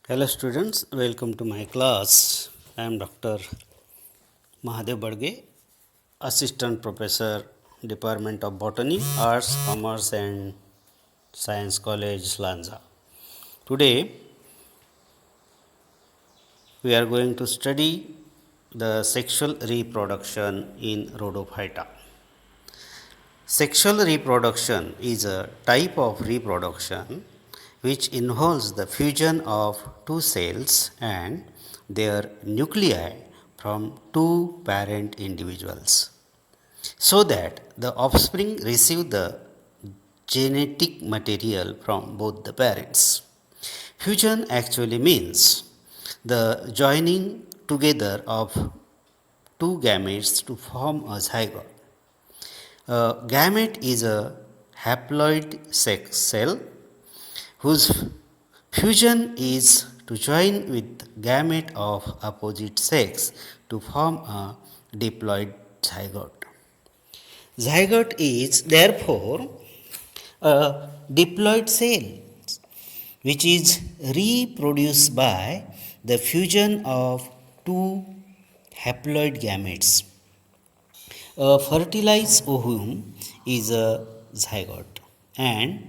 Hello students, welcome to my class. I am Dr. Mahadev Badge, Assistant Professor, Department of Botany, Arts, Commerce and Science College, Lanza. Today we are going to study the sexual reproduction in Rhodophyta. Sexual reproduction is a type of reproduction which involves the fusion of two cells and their nuclei from two parent individuals so that the offspring receive the genetic material from both the parents. Fusion actually means the joining together of two gametes to form a zygote. A gamete is a haploid sex cell whose fusion is to join with gamete of opposite sex to form a diploid zygote. Zygote is therefore a diploid cell which is reproduced by the fusion of two haploid gametes. A fertilized ovum is a zygote and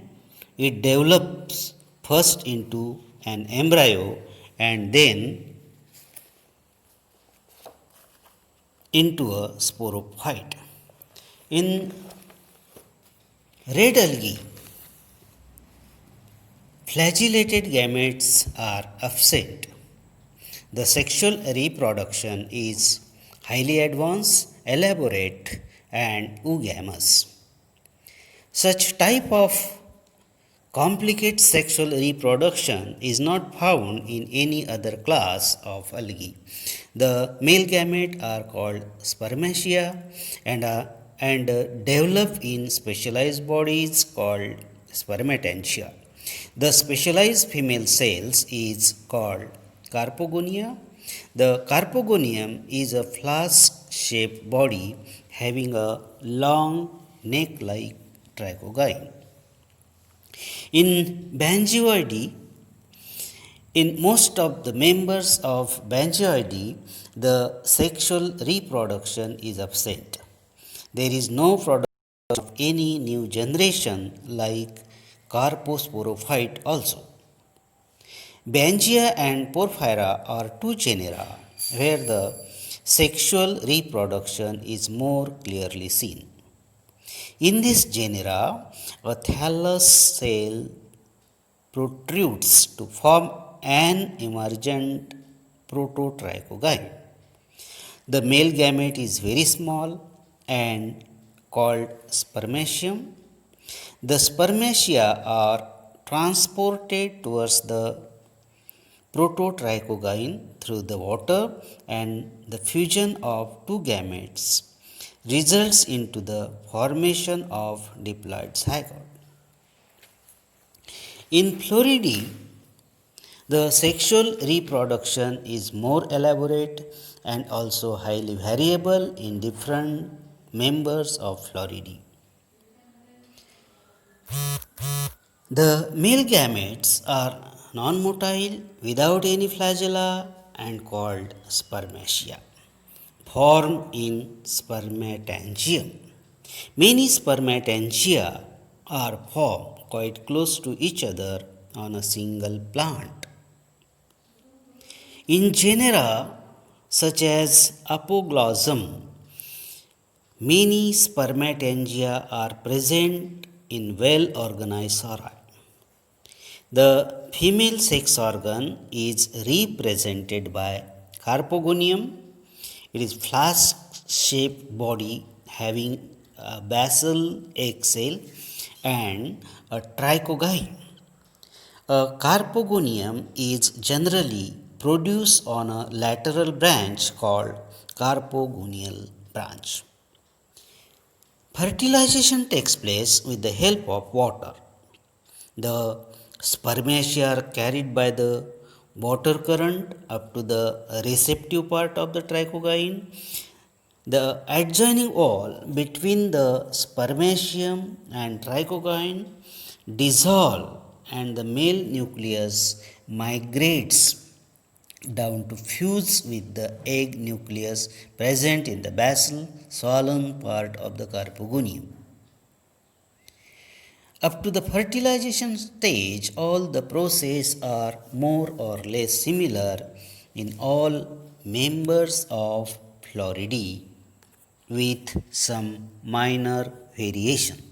it develops first into an embryo and then into a sporophyte. In red algae, flagellated gametes are absent. The sexual reproduction is highly advanced, elaborate, and eugamous. Such type of complicated sexual reproduction is not found in any other class of algae. The male gamete are called spermatia and develop in specialized bodies called spermatantia. The specialized female cells is called carpogonia. The carpogonium is a flask-shaped body having a long neck-like trichogyne. In Bangioideae, in most of the members of Bangioideae, the sexual reproduction is absent. There is no production of any new generation like Carposporophyte also. Bangia and Porphyra are two genera where the sexual reproduction is more clearly seen. In this genera, a thallus cell protrudes to form an emergent prototrichogyne. The male gamete is very small and called spermatium. The spermatia are transported towards the prototrichogyne through the water and the fusion of two gametes results into the formation of diploid zygote. In Floridae, the sexual reproduction is more elaborate and also highly variable in different members of Floridae. The male gametes are non-motile without any flagella and called spermatia, formed in spermatangium. Many spermatangia are formed quite close to each other on a single plant. In genera such as Apoglosum, many spermatangia are present in well-organized sora. The female sex organ is represented by carpogonium. It is flask-shaped body having a basal egg cell and a trichogyne. A carpogonium is generally produced on a lateral branch called carpogonial branch. Fertilization takes place with the help of water. The spermatia are carried by the water current up to the receptive part of the trichogyne. The adjoining wall between the spermatium and trichogyne dissolve and the male nucleus migrates down to fuse with the egg nucleus present in the basal swollen part of the carpogonium. Up to the fertilization stage, all the processes are more or less similar in all members of Floridae with some minor variation.